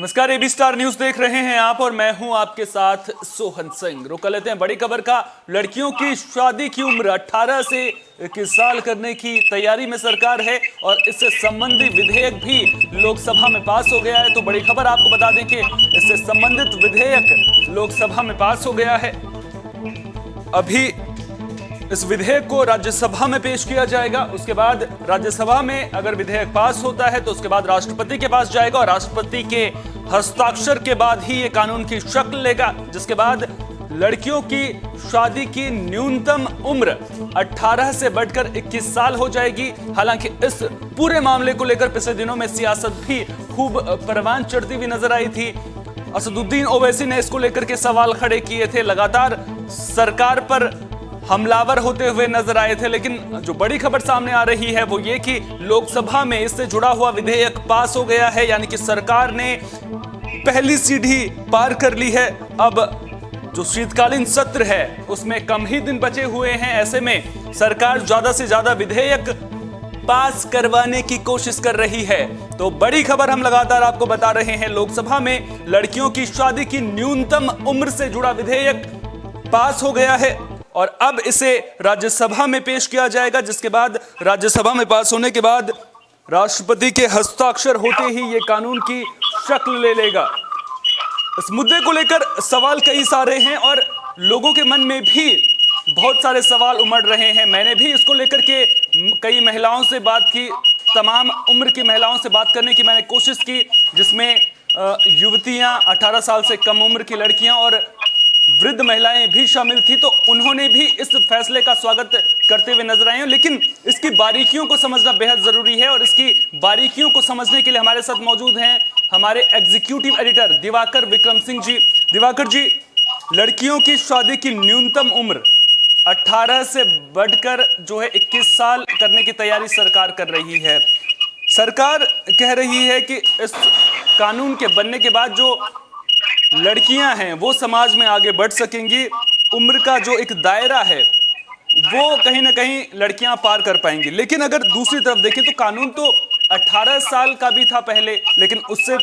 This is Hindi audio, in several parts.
नमस्कार, एबी स्टार न्यूज देख रहे हैं आप और मैं हूं आपके साथ सोहन सिंह। रुक लेते हैं बड़ी खबर का। लड़कियों की शादी की उम्र 18 से 21 साल करने की तैयारी में सरकार है और इससे संबंधित विधेयक भी लोकसभा में पास हो गया है। तो बड़ी खबर आपको बता दें कि इससे संबंधित विधेयक लोकसभा में पास हो गया है। अभी इस विधेयक को राज्यसभा में पेश किया जाएगा। उसके बाद राज्यसभा में अगर विधेयक पास होता है तो उसके बाद राष्ट्रपति के पास जाएगा और राष्ट्रपति के हस्ताक्षर के बाद ही ये कानून की शक्ल लेगा, जिसके बाद लड़कियों की शादी की न्यूनतम उम्र 18 से बढ़कर 21 साल हो जाएगी। हालांकि इस पूरे मामले को लेकर पिछले दिनों में सियासत भी खूब परवान चढ़ती हुई नजर आई थी। असदुद्दीन ओवैसी ने इसको लेकर के सवाल खड़े किए थे, लगातार सरकार पर हमलावर होते हुए नजर आए थे। लेकिन जो बड़ी खबर सामने आ रही है वो ये कि लोकसभा में इससे जुड़ा हुआ विधेयक पास हो गया है, यानी कि सरकार ने पहली सीढ़ी पार कर ली है। अब जो शीतकालीन सत्र है उसमें कम ही दिन बचे हुए हैं। ऐसे में सरकार ज्यादा से ज्यादा विधेयक पास करवाने की कोशिश कर रही है। तो बड़ी खबर हम लगातार आपको बता रहे हैं, लोकसभा में लड़कियों की शादी की न्यूनतम उम्र से जुड़ा विधेयक पास हो गया है और अब इसे राज्यसभा में पेश किया जाएगा, जिसके बाद राज्यसभा में पास होने के बाद राष्ट्रपति के हस्ताक्षर होते ही ये कानून की शक्ल ले लेगा। इस मुद्दे को लेकर सवाल कई सारे हैं और लोगों के मन में भी बहुत सारे सवाल उमड़ रहे हैं। मैंने भी इसको लेकर के कई महिलाओं से बात की, तमाम उम्र की महिलाओं से बात करने की मैंने कोशिश की, जिसमें युवतियां, 18 साल से कम उम्र की लड़कियां और वृद्ध महिलाएं भी शामिल थी। तो उन्होंने भी इस फैसले का स्वागत करते हुए नजर आए हैं, लेकिन इसकी बारीकियों को समझना बेहद जरूरी है और इसकी बारीकियों को समझने के लिए हमारे साथ मौजूद हैं हमारे एग्जीक्यूटिव एडिटर दिवाकर विक्रम सिंह जी। दिवाकर जी, लड़कियों की शादी की न्यूनतम उम्र 18 से बढ़कर जो है 21 साल करने की तैयारी सरकार कर रही है। सरकार कह रही है कि इस कानून के बनने के बाद जो लड़कियां हैं वो समाज में आगे बढ़ सकेंगी। उम्र का जो एक दायरा है वो कहीं ना कहीं लड़कियां पार कर पाएंगी। लेकिन अगर दूसरी तरफ देखें तो कानून तो 18 साल का भी था पहले, लेकिन उससे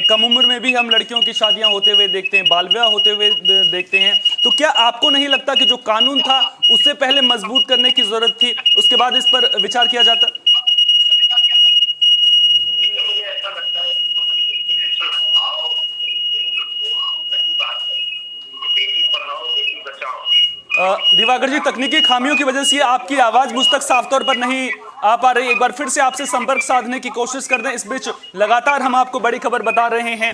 कम उम्र में भी हम लड़कियों की शादियां होते हुए देखते हैं, बाल विवाह होते हुए देखते हैं। तो क्या आपको नहीं लगता कि जो कानून था उससे पहले मजबूत करने की जरूरत थी, उसके बाद इस पर विचार किया जाता? दिवाकर जी, तकनीकी खामियों की वजह से आपकी आवाज मुझ तक साफ तौर पर नहीं आ पा रही। एक बार फिर से आपसे संपर्क साधने की कोशिश कर दें। इस बीच लगातार हम आपको बड़ी खबर बता रहे हैं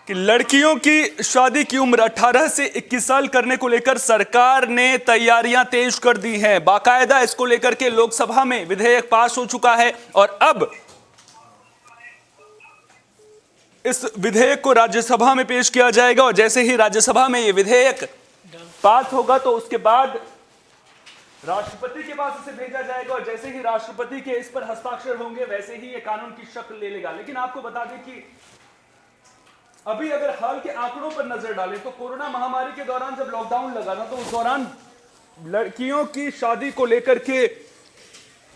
कि लड़कियों की शादी की उम्र 18 से 21 साल करने को लेकर सरकार ने तैयारियां तेज कर दी हैं। बाकायदा इसको लेकर के लोकसभा में विधेयक पास हो चुका है और अब इस विधेयक को राज्यसभा में पेश किया जाएगा और जैसे ही राज्यसभा में यह विधेयक पास होगा तो उसके बाद राष्ट्रपति के पास इसे भेजा जाएगा और जैसे ही राष्ट्रपति के इस पर हस्ताक्षर होंगे वैसे ही ये कानून की शक्ल ले लेगा। लेकिन आपको बता दें कि अभी अगर हाल के आंकड़ों पर नजर डालें तो कोरोना महामारी के दौरान जब लॉकडाउन लगा था तो उस दौरान लड़कियों की शादी को लेकर के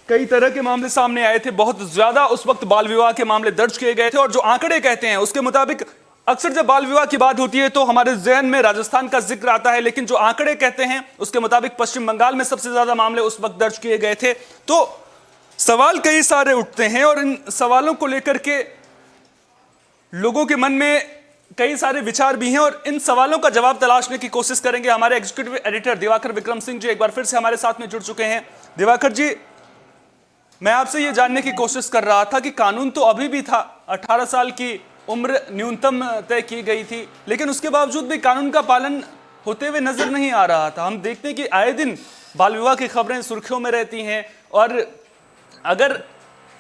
कई तरह के मामले सामने आए थे। बहुत ज्यादा उस वक्त बाल विवाह के मामले दर्ज किए गए थे और जो आंकड़े कहते हैं उसके मुताबिक अक्सर जब बाल विवाह की बात होती है तो हमारे जहन में राजस्थान का जिक्र आता है, लेकिन जो आंकड़े कहते हैं उसके मुताबिक पश्चिम बंगाल में सबसे ज्यादा मामले उस वक्त दर्ज किए गए थे। तो सवाल कई सारे उठते हैं और इन सवालों को लेकर के लोगों के मन में कई सारे विचार भी हैं और इन सवालों का जवाब तलाशने की कोशिश करेंगे। हमारे एग्जीक्यूटिव एडिटर दिवाकर विक्रम सिंह जी एक बार फिर से हमारे साथ में जुड़ चुके हैं। दिवाकर जी, मैं आपसे यह जानने की कोशिश कर रहा था कि कानून तो अभी भी था, 18 साल की उम्र न्यूनतम तय की गई थी, लेकिन उसके बावजूद भी कानून का पालन होते हुए नजर नहीं आ रहा था। हम देखते हैं कि आए दिन बाल विवाह की खबरें सुर्खियों में रहती हैं और अगर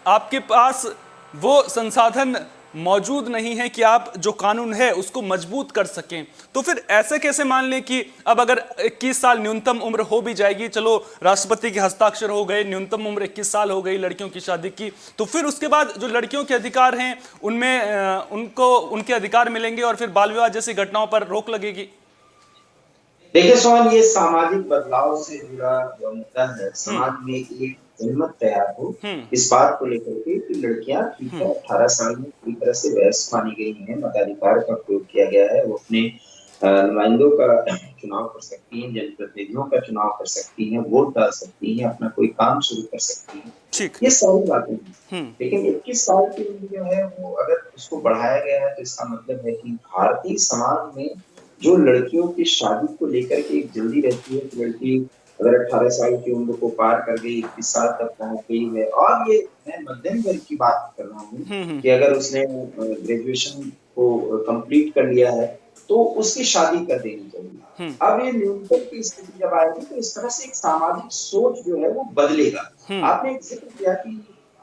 आपके पास वो संसाधन मौजूद नहीं है कि आप जो कानून है उसको मजबूत कर सकें, तो फिर ऐसे कैसे मान लें कि अब अगर 21 साल न्यूनतम उम्र हो भी जाएगी, चलो राष्ट्रपति के हस्ताक्षर हो गए, न्यूनतम उम्र 21 साल हो गई लड़कियों की शादी की, तो फिर उसके बाद जो लड़कियों के अधिकार हैं उनमें उनको उनके अधिकार मिलेंगे और फिर बाल विवाह जैसी घटनाओं पर रोक लगेगी? देखिए सोहन, ये सामाजिक बदलाव से जुड़ा मुद्दा है। समाज में एक सहमत तैयार हो हम्म। इस बात को लेकर के कि लड़कियां ठीक है 18 साल में पूरी तरह से वयस्क मानी गई हैं, मताधिकार का प्रयोग किया गया है, वो अपने नुमाइंदों का चुनाव कर सकती हैं, जनप्रतिनिधियों का चुनाव कर सकती हैं, वोट डाल सकती हैं, अपना कोई काम शुरू कर सकती हैं। ठीक। ये सारी बातें हैं। हम्म। लेकिन 21 साल की उम्र जो है वो अगर उसको बढ़ाया गया है तो इसका मतलब है कि भारतीय समाज में जो लड़कियों की शादी को लेकर के एक जल्दी रहती है कि लड़की अगर 18 साल की उम्र को पार कर गई, 21 साल तक पहुंच गई है, और ये मैं मध्यम वर्ग की बात कर रहा हूँ कि अगर उसने ग्रेजुएशन को कंप्लीट कर लिया है तो उसकी शादी कर देनी चाहिए। हम्म। अब ये न्यूनतम की स्थिति जब आएगी तो इस तरह से एक सामाजिक सोच जो है वो बदलेगा। हम्म। आपने एक जिक्र किया कि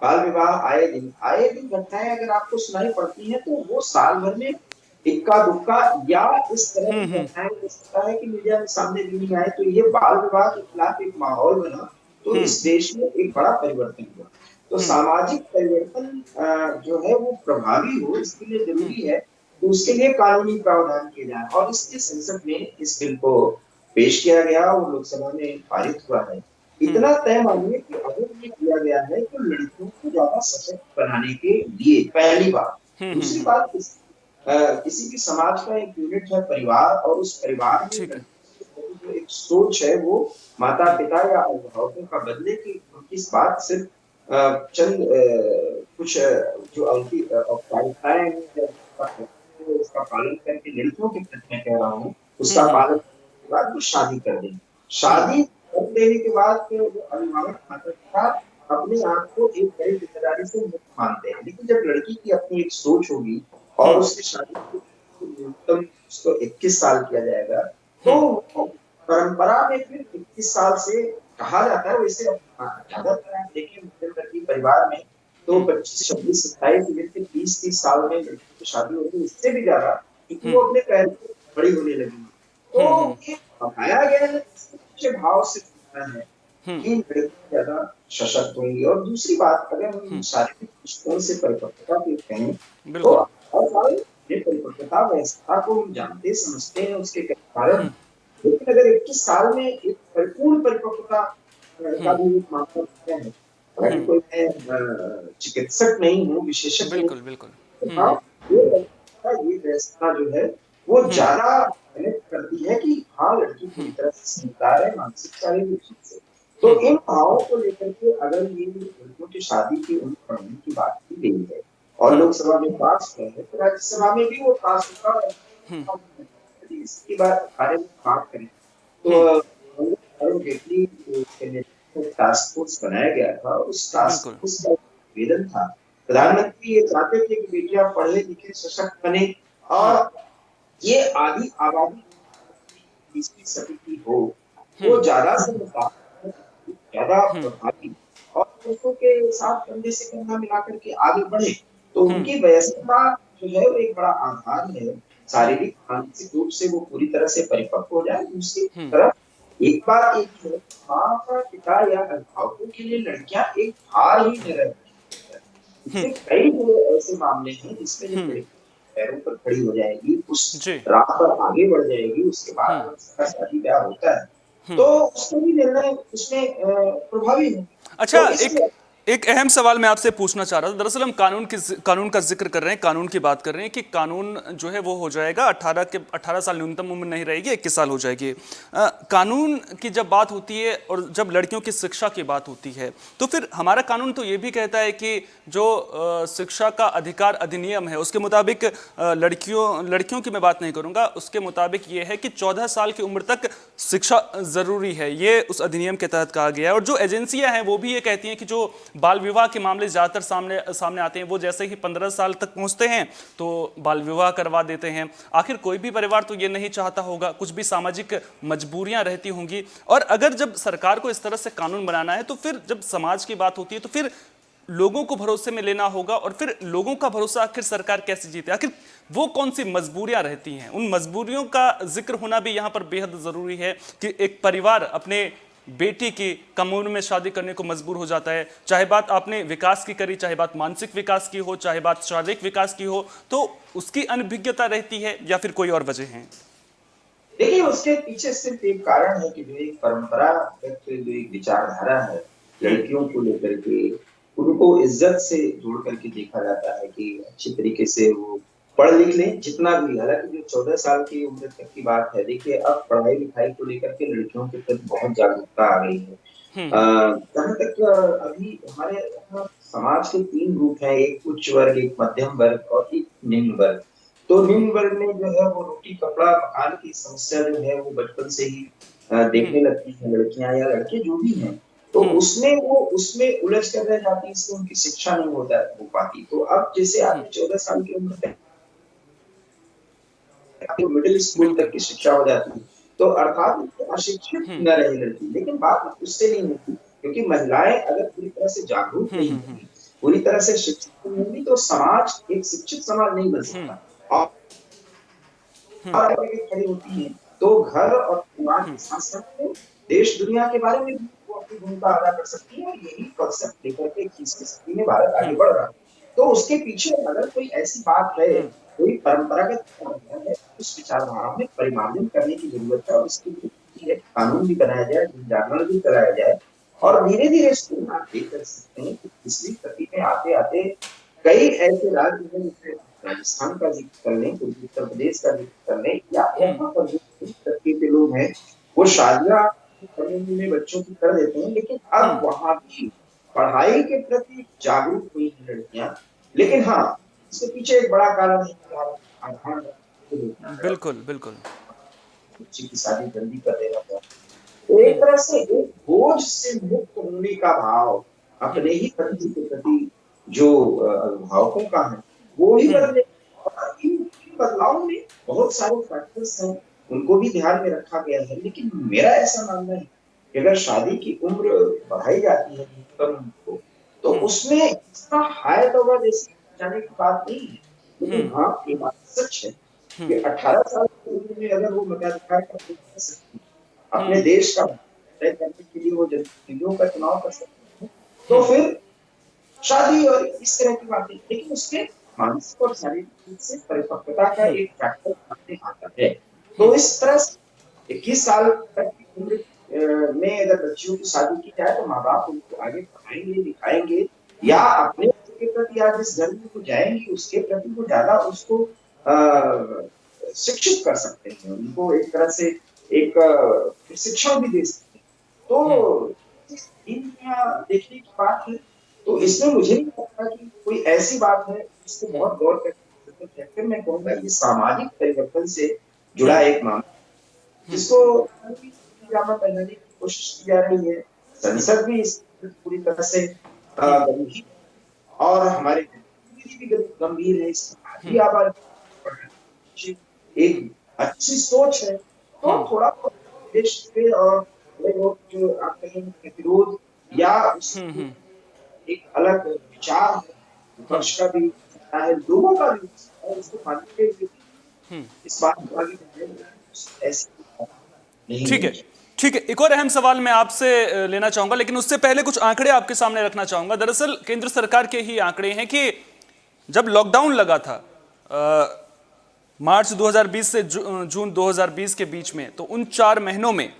बाल विवाह आए दिन घटनाएं अगर आपको सुनाई पड़ती हैं तो वो साल भर में इक्का दुक्का या इस तरह की हम्म। घटनाएं हो सकता है कि मीडिया में सामने भी नहीं आए, तो ये बाल विवाह के खिलाफ एक माहौल बना तो हम्म। इस देश में एक बड़ा परिवर्तन हुआ। तो हम्म। सामाजिक परिवर्तन जो है वो प्रभावी हो इसके लिए जरूरी है तो उसके लिए कानूनी प्रावधान किए जाए, और इसके संसद में इस बिल को पेश किया गया और लोकसभा में पारित हुआ है। हम्म। इतना तय मानिए कि अगर ये किया गया है तो लड़कियों को ज्यादा सशक्त बनाने के लिए, पहली बात। दूसरी हम्म। बात, किसी भी समाज का एक यूनिट है परिवार, और उस परिवार में ठीक है। जो एक सोच है वो माता हम्म। पिता या अभिभावकों का बदले कि उनकी इस बात सिर्फ चंद कुछ जो उनकी औपचारिकताएं हैं या उसका पालन करके लड़कियों के प्रति मैं कह रहा हूँ उसका हम्म। पालन करने के बाद वो शादी कर देंगे। हम्म। शादी कर देने के बाद फिर वो अभिभावक माता पिता अपने आप को एक बड़ी जिम्मेदारी से मुक्त मानते हैं, लेकिन जब लड़की की अपनी एक सोच होगी और हम्म। उसकी शादी को न्यूनतम उसको 21 साल किया जाएगा तो हम्म। वो परंपरा में फिर 21 साल से कहा जाता है। वैसे ज्यादातर आप देखें मध्यम वर्गीय परिवार में तो हम्म। 25, 26, 27 से लेकर 30 30 साल में लड़की की शादी होती है, इससे भी ज्यादा, क्योंकि वो हम्म। अपने पैर पे खड़ी होने लगी। तो हम्म। ये बढ़ाया गया है, इसके पीछे भाव सिर्फ इतना है हम्म। कि लड़कियां ज्यादा सशक्त होंगी। और दूसरी बात, अगर हम हम्म। शारीरिक दृष्टिकोण से परिपक्वता की कहें तो बिल्कुल। हर साल ये परिपक्वता वयस्कता को हम जानते समझते हैं उसके कई कारण, लेकिन अगर 21 साल में एक परिपूर्ण परिपक्वता का हम्म। भी एक मामला होता है, हालांकि हम्म। कोई मैं चिकित्सक नहीं हूँ, विशेषज्ञ नहीं बिल्कुल बिल्कुल। हूँ, हम्म। हाँ, ये व्यवस्था जो है वो हम्म। ज्यादा कनेक्ट करती है कि हाँ लड़की पूरी तरह से समझदार है, मानसिक शारीरिक रूप से। तो हम्म। इन भावों को लेकर के अगर ये लड़कियों की शादी की उम्र बढ़ाने की बात की गई है और हम्म। लोकसभा में पास हुआ है तो राज्यसभा में भी वो पास होगा। हम्म। यदि इसके बारे में बात करें तो हम्म। अरुण जेटली के नेतृत्व में टास्क फोर्स बनाया गया था, उस टास्क बिल्कुल। फोर्स का निवेदन था, हम्म। प्रधानमंत्री ये चाहते थे कि बेटियां पढ़े लिखे सशक्त बने हम्म। और ये आधी आबादी 20वीं सदी की हो, वो हम्म। ज्यादा समझदार, ज्यादा हम्म। प्रभावी और पुरुषों के साथ कंधे से कंधा मिलाकर के आगे बढ़े। तो हम्म। उनकी वयस्कता जो है वो एक बड़ा आधार है, हम्म। शारीरिक मानसिक रूप से वो पूरी तरह से परिपक्व हो जाए। दूसरी हम्म। तरफ एक बात एक है, माता पिता या अभिभावकों के लिए लड़कियां एक भार ही न रहे। हम्म। इससे कई जो ऐसे मामले हैं जिसमें जब हम्म। लड़की पैरों पर खड़ी हो जाएगी, उस जी। राह पर आगे बढ़ जाएगी, उसके बाद हम्म। अगर उसका शादी ब्याह होता है हम्म। तो उसका भी निर्णय उसमें प्रभावी होंगे। अच्छा, तो एक इसलिए एक अहम सवाल मैं आपसे पूछना चाह रहा था। दरअसल हम कानून का जिक्र कर रहे हैं, कानून की बात कर रहे हैं कि कानून जो है वो हो जाएगा 18 साल न्यूनतम उम्र नहीं रहेगी, 21 साल हो जाएगी। कानून की जब बात होती है और जब लड़कियों की शिक्षा की बात होती है तो फिर हमारा कानून तो ये भी कहता है कि जो शिक्षा का अधिकार अधिनियम है उसके मुताबिक लड़कियों की मैं बात नहीं करूंगा, उसके मुताबिक ये है कि 14 साल की उम्र तक शिक्षा जरूरी है, ये उस अधिनियम के तहत कहा गया है। और जो एजेंसियां हैं वो भी ये कहती हैं कि जो बाल विवाह के मामले ज्यादातर सामने सामने आते हैं वो जैसे ही 15 साल तक पहुंचते हैं तो बाल विवाह करवा देते हैं। आखिर कोई भी परिवार तो ये नहीं चाहता होगा, कुछ भी सामाजिक मजबूरियां रहती होंगी। और अगर जब सरकार को इस तरह से कानून बनाना है तो फिर जब समाज की बात होती है तो फिर लोगों को भरोसे में लेना होगा, और फिर लोगों का भरोसा आखिर सरकार कैसे जीते? आखिर वो कौन सी मजबूरियां रहती हैं? उन मजबूरियों का जिक्र होना भी यहां पर बेहद जरूरी है कि एक परिवार अपने बेटी की कम उम्र में शादी करने को मजबूर हो जाता है। चाहे बात आपने विकास की करी, चाहे बात मानसिक विकास की हो, चाहे बात शारीरिक विकास की हो, तो उसकी अनभिज्ञता रहती है या फिर कोई और वजह है? देखिए उसके पीछे सिर्फ एक कारण है कि जो एक परंपरागत जो एक विचारधारा है लड़कियों को लेकर के उनको इज्जत से जोड़ करके देखा जाता है कि अच्छी तरीके से वो पढ़ लिख लें जितना भी। हालांकि जो 14 साल की उम्र तक की बात है, देखिए अब पढ़ाई लिखाई को लेकर के लड़कियों के प्रति बहुत जागरूकता आ गई है। जहाँ तक अभी हमारे यहाँ समाज के 3 ग्रुप हैं, एक उच्च वर्ग, एक मध्यम वर्ग और एक निम्न वर्ग। तो निम्न वर्ग में जो है वो रोटी कपड़ा मकान की समस्या जो है वो बचपन से ही देखने लगती हैं लड़कियां या लड़के जो भी हैं। तो उसमें उलझ कर रह जाती है, इसलिए उनकी शिक्षा नहीं हो पाती। तो अब जैसे आपने 14 साल की उम्र तक मिडिल स्कूल तक बिल्कुल। की शिक्षा हो जाती है, तो अर्थात अशिक्षित न रहे लड़की। लेकिन बात उससे नहीं होती, क्योंकि महिलाएं अगर पूरी तरह से जागरूक नहीं होंगी, पूरी तरह से शिक्षित नहीं होंगी, तो समाज एक शिक्षित समाज नहीं बन सकता। और आगे खड़ी होती है, तो घर और परिवार के साथ साथ वो देश दुनिया के बारे में भी वो अपनी भूमिका अदा कर सकती है, और यही कॉन्सेप्ट लेकर के 21वीं सदी में भारत आगे बढ़ रहा है। तो उसके पीछे अगर कोई ऐसी बात है, कोई परंपरागत विचारधारा है, उस विचारधारा में परिमार्जन करने की जरूरत है, और इसके लिए एक कानून भी बनाया जाए, जन जागरण भी कराया जाए। और धीरे धीरे इसको आप देख कर सकते हैं कि 21वीं सदी में आते आते कई ऐसे राज्य हैं, जैसे राजस्थान का जिक्र कर लें, कोई उत्तर प्रदेश का जिक्र कर लें, या यहाँ पर जो इस तबके के लोग हैं, वो शादियां करने में बच्चों की कर देते हैं, लेकिन अब वहां भी पढ़ाई के प्रति जागरूक हुई हैं लड़कियां। लेकिन हाँ, इसके पीछे एक बड़ा कारण है कि आधार बिल्कुल, बिल्कुल। बच्ची की शादी जल्दी कर देना था। तो एक तरह से एक बोझ से मुक्त होने का भाव अपने ही पति के प्रति जो अभिभावकों का है, वो ही बदले। और इन बदलावों में बहुत सारे फैक्टर्स हैं, उनको भी ध्यान में रखा गया है। लेकिन मेरा ऐसा मानना है कि अगर शादी की उम्र बढ़ाई जाती है न्यूनतम उम्र को, तो उसमें इसका हाय तौबा जैसी जाने की बात नहीं है। लेकिन हाँ, ये बात सच है कि 18 साल की उम्र में अगर वो मताधिकार का प्रयोग कर सकती है, अपने देश का तय करने के लिए वो जनप्रतिनिधियों का चुनाव कर सकते हैं, तो फिर शादी और इस तरह की बातें। लेकिन उसके मानसिक और शारीरिक रूप से परिपक्वता का एक फैक्टर सामने आता है। तो इस तरह से 21 साल तक की उम्र में अगर बच्चियों की शादी की जाए, तो माँ बाप उनको आगे पढ़ाएंगे लिखाएंगे, या अपने बच्चे के प्रति या जिस घर में वो जाएंगी उसके प्रति वो ज्यादा उसको शिक्षित कर सकते हैं, उनको एक तरह से एक प्रशिक्षण भी दे सकते हैं। तो इन देखने की बात है। तो इसमें मुझे नहीं लगता कि कोई ऐसी बात है जिसको बहुत गौर करने की जरूरत है। फिर मैं कहूंगा ये सामाजिक परिवर्तन से जुड़ा एक मामला, जिसको जामा पहनाने की कोशिश की जा रही है। संसद भी इस पूरी तरह से गंभीर, और हमारे भी गंभीर है। इसकी आधी आबादी एक अच्छी सोच है, तो थोड़ा बहुत देश पे और थोड़े बहुत जो आप कहेंगे प्रतिरोध या उसकी एक अलग विचार है, विपक्ष का भी हो सकता है, लोगों का भी हो सकता है, इसको मानते हुए इस बात को आगे बढ़ाएंगे, ऐसी नहीं ठीक है, होनी ठीक है। एक और अहम सवाल मैं आपसे लेना चाहूंगा, लेकिन उससे पहले कुछ आंकड़े आपके सामने रखना चाहूंगा। दरअसल केंद्र सरकार के ही आंकड़े हैं कि जब लॉकडाउन लगा था मार्च 2020 से जून 2020 के बीच में, तो उन 4 महीनों में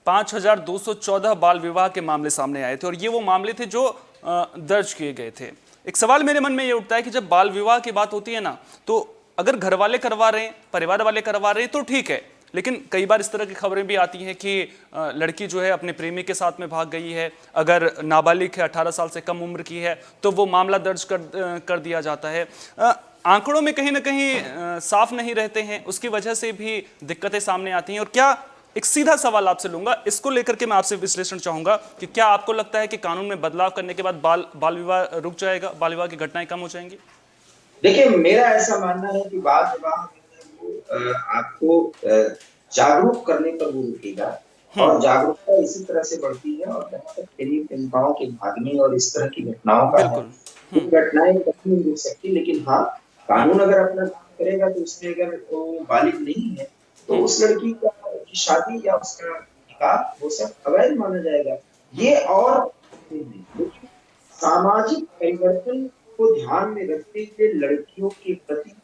5214 बाल विवाह के मामले सामने आए थे, और ये वो मामले थे जो दर्ज किए गए थे। एक सवाल मेरे मन में ये उठता है कि जब बाल विवाह की बात होती है ना, तो अगर घर वाले करवा रहे हैं, परिवार वाले करवा रहे हैं, तो ठीक है। लेकिन कई बार इस तरह की खबरें भी आती हैं कि लड़की जो है अपने प्रेमी के साथ में भाग गई है, अगर नाबालिग है, 18 साल से कम उम्र की है, तो वो मामला दर्ज कर दिया जाता है। आंकड़ों में कहीं ना कहीं साफ नहीं रहते हैं, उसकी वजह से भी दिक्कतें सामने आती हैं। और क्या, एक सीधा सवाल आपसे लूंगा, इसको लेकर के मैं आपसे विश्लेषण चाहूंगा कि क्या आपको लगता है कि कानून में बदलाव करने के बाद बाल विवाह रुक जाएगा, बाल विवाह की घटनाएं कम हो जाएंगी? देखिए, मेरा ऐसा मानना है कि बाल विवाह जो है वो आपको जागरूक करने पर वो रुकेगा, और जागरूकता इसी तरह से बढ़ती है। और जहाँ तक प्रेमी प्रेमिकाओं के भागने और इस तरह की घटनाओं का है, बिल्कुल। वो घटनाएं कभी नहीं रुक सकती। लेकिन हाँ, कानून अगर अपना काम करेगा, तो उसमें अगर वो बालिग नहीं है, तो उस लड़की का की शादी या उसका निकाह वो सब अवैध माना जाएगा। ये और लेकिन सामाजिक परिवर्तन को ध्यान में रखते हुए लड़कियों के प्रति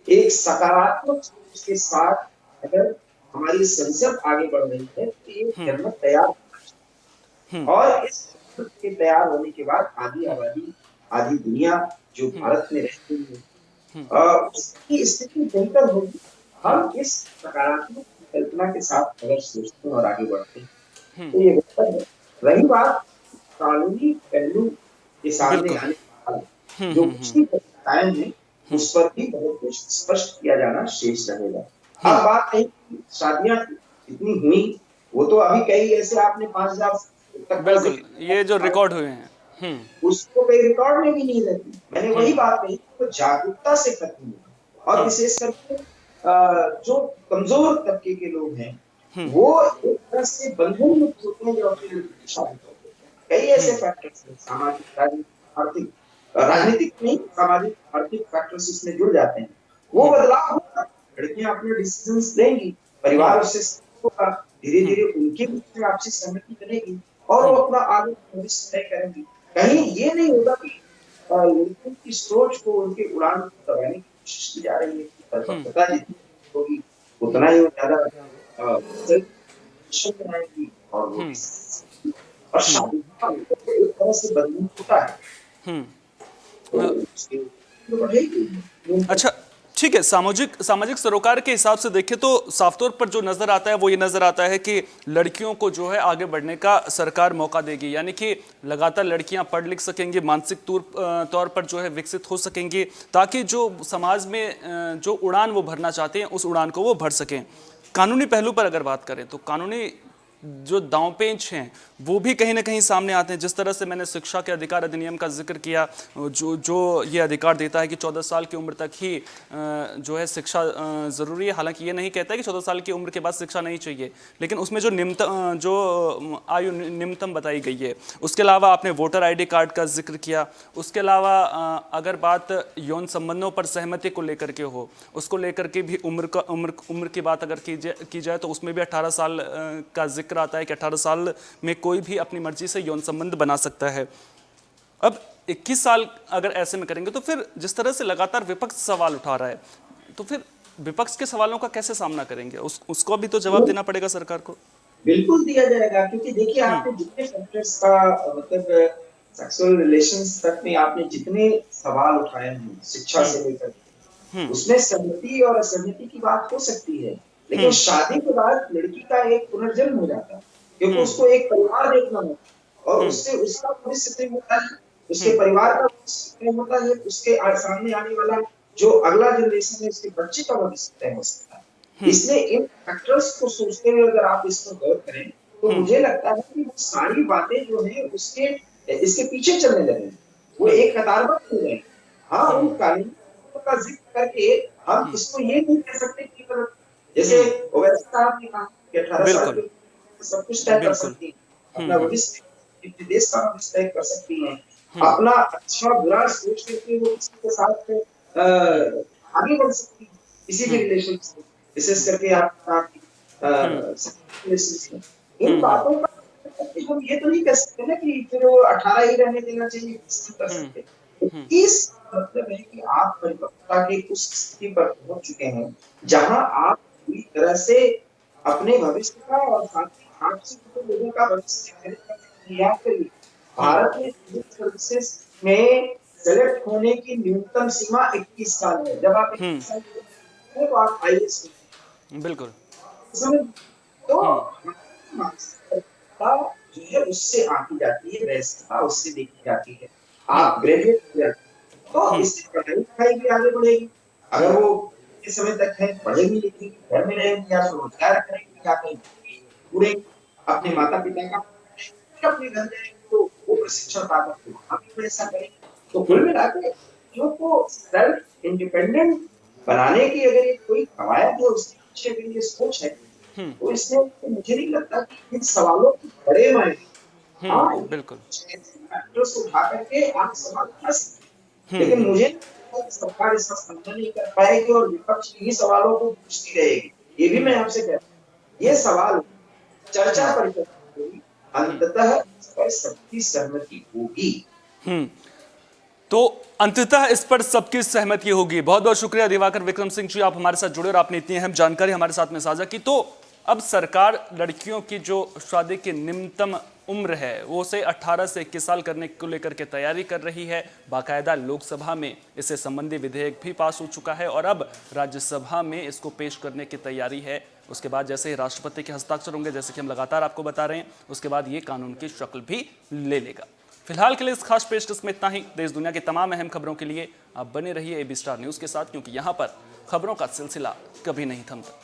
एक सकारात्मक सोच के साथ अगर हमारी संसद आगे बढ़ रही है, तो ये जनमत तैयार होना चाहिए। और इस के तैयार होने के बाद आधी आबादी, आधी दुनिया जो भारत में रहती है, उसकी स्थिति बेहतर होगी। हम इस सकारात्मक कल्पना के साथ अगर सोचते हैं और आगे बढ़ते हैं, तो ये बेहतर है। रही बात कानूनी पहलू के सामने बिल्कुल। आने के बाद जो कुछ भी कायम है, उस पर भी बहुत कुछ स्पष्ट किया जाना शेष रहेगा। अब बात है कि शादियां कितनी हुई, वो तो अभी कई ऐसे आपने 5,000 तक का बिल्कुल, ये जो जिक्र, रिकॉर्ड हुए हैं। उसको कई रिकॉर्ड में भी नहीं रहती। मैंने वही हम्म बात कही, तो जागरूकता से खत्म हुआ और हम्म विशेष करके जो कमजोर तबके के लोग हैं, वो एक तरह से बंधन मुक्त होते हैं जो अपनी लड़की की शादी करते हैं। कई ऐसे फैक्टर्स हैं, सामाजिक, राजनीतिक, आर्थिक, राजनीतिक नहीं, सामाजिक आर्थिक फैक्टर्स इसमें जुड़ जाते हैं। वो बदलाव होगा, लड़कियां अपने डिसीजंस लेंगी, परिवार उससे सहमत होगा, धीरे धीरे उनके बीच में आपसी सहमति बनेगी और वो अपना आगे भविष्य तय करेंगी। कहीं ये नहीं होगा कि लड़कियों की सोच को, उनके उड़ान को दबाने की कोशिश की जा रही है कि परिपक्वता जितनी होगी उतना ही वो ज्यादा सेल्फ बनाएंगी और वो और शादी का मतलब एक तरह से बंधन होता है, तो उसके तो बढ़ेगी। अच्छा, ठीक है। सामाजिक सामाजिक सरोकार के हिसाब से देखें तो साफ तौर पर जो नजर आता है वो ये नजर आता है कि लड़कियों को जो है आगे बढ़ने का सरकार मौका देगी, यानी कि लगातार लड़कियां पढ़ लिख सकेंगी, मानसिक तौर पर जो है विकसित हो सकेंगी, ताकि जो समाज में जो उड़ान वो भरना चाहते हैं उस उड़ान को वो भर सकें। कानूनी पहलू पर अगर बात करें तो कानूनी जो दांवपेच हैं वो भी कहीं ना कहीं सामने आते हैं। जिस तरह से मैंने शिक्षा के अधिकार अधिनियम का जिक्र किया, जो जो ये अधिकार देता है कि 14 साल की उम्र तक ही जो है शिक्षा ज़रूरी है। हालांकि ये नहीं कहता कि 14 साल की उम्र के बाद शिक्षा नहीं चाहिए, लेकिन उसमें जो आयु निम्नतम बताई गई है। उसके अलावा आपने वोटर आईडी कार्ड का जिक्र किया। उसके अलावा अगर बात यौन संबंधों पर सहमति को लेकर के हो, उसको लेकर के भी उम्र की बात अगर की जाए तो उसमें भी 18 साल का जिक्र आता है कि 18 साल में कोई भी अपनी मर्जी से यौन संबंध बना सकता है। अब 21 साल अगर ऐसे में करेंगे तो फिर जिस तरह से लगातार विपक्ष सवाल उठा रहा है, तो फिर विपक्ष के सवालों का कैसे सामना करेंगे? उसको भी तो जवाब देना पड़ेगा सरकार को। बिल्कुल दिया जाएगा, क्योंकि देखिए आपने जितने फैक्टर्स का मतलब सेक्सुअल रिलेशंस तक में आपने जितने सवाल उठाए हैं शिक्षा से लेकर, उसमें सहमति और असहमति की बात हो सकती है, लेकिन शादी के बाद लड़की का एक पुनर्जन्म हो जाता है, क्योंकि उसको एक परिवार देखना होता है और उससे उसका भविष्य तय होता है, उसके परिवार का भविष्य तय होता है, उसके सामने आने वाला जो अगला जनरेशन है उसके बच्चे का भविष्य तय हो सकता है। इसलिए इन फैक्टर्स को सोचते हुए अगर आप इस पर गौर करें, तो मुझे लगता है कि वो सारी बातें जो है उसके इसके पीछे चलने लगेंगी, वो एक कतारबद्ध हो जाएंगी। हाँ, उन कानूनों का जिक्र करके हम इसको ये नहीं कह सकते कि मतलब जैसे ओवैसी साहब ने कहा कि 18 साल बिल्कुल की उम्र सब कुछ तय कर बिल्कुल। सकती है, अपना भविष्य, अपने देश का भविष्य तय कर सकती है, अपना अच्छा बुरा सोच करके वो किसी के साथ आगे बढ़ सकती है किसी भी रिलेशन से, विशेष करके आपका रिलेशन। इन बातों का हम ये तो नहीं कह सकते ना कि फिर वो 18 ही रहने देना चाहिए, कुछ नहीं कर सकते। इस मतलब है कि आप परिपक्वता की उस स्थिति पर पहुंच चुके हैं जहां आप पूरी तरह से अपने भविष्य का और साथ ही आपसे जुड़े लोगों का भविष्य निर्धारित करने के लिए तैयार करिए। भारत में सिविल सर्विसेज में सेलेक्ट होने की न्यूनतम सीमा 21 साल है। जब आप 21 साल के हैं तो आप आईएएस बिल्कुल। समझ, तो मानसिकता जो है उससे आंकी जाती है, वयस्कता उससे देखी जाती है। आप ग्रेजुएट हो जाते हैं तो इससे पढ़ाई लिखाई भी आगे बढ़ेगी। अगर वो इस समय तक है, पढ़ेगी लिखेगी, घर में रहेगी या रोजगार करेंगी या कहीं पूरे अपने माता पिता का फिर अपने घर जाएंगे तो वो प्रशिक्षण पाकर के वहां भी पैसा करेंगे। तो कुल मिला के बच्चों को सेल्फ इंडिपेंडेंट बनाने की अगर ये कोई कवायद है, उसके पीछे अगर ये सोच है, तो इसमें तो मुझे नहीं लगता कि इन सवालों के बड़े मायने। हाँ, बिल्कुल। फैक्टर्स उठा करके आप सवाल उठा सकते हैं, लेकिन मुझे नहीं लगता कि सरकार इसका स्पंदन नहीं कर पाएगी और विपक्ष इन्हीं सवालों को पूछती रहेगी। ये भी मैं आपसे कह रहा हूँ, ये सवाल चर्चा पर होगी, अंततः इस पर सबकी सहमति होगी। तो अंततः इस पर सबकी सहमति होगी। बहुत बहुत शुक्रिया दिवाकर विक्रम सिंह जी, आप हमारे साथ जुड़े और आपने इतनी अहम जानकारी हमारे साथ में साझा की। तो अब सरकार लड़कियों की जो शादी की निम्नतम उम्र है वो उसे 18 से 21 साल करने को लेकर के तैयारी कर रही है। बाकायदा लोकसभा में इससे संबंधी विधेयक भी पास हो चुका है और अब राज्यसभा में इसको पेश करने की तैयारी है। उसके बाद जैसे ही राष्ट्रपति के हस्ताक्षर होंगे, जैसे कि हम लगातार आपको बता रहे हैं, उसके बाद ये कानून की शक्ल भी ले लेगा। फिलहाल के लिए इस खास पेशकश में इतना ही। देश दुनिया की तमाम अहम खबरों के लिए आप बने रहिए AB स्टार न्यूज के साथ, क्योंकि यहाँ पर खबरों का सिलसिला कभी नहीं थमता।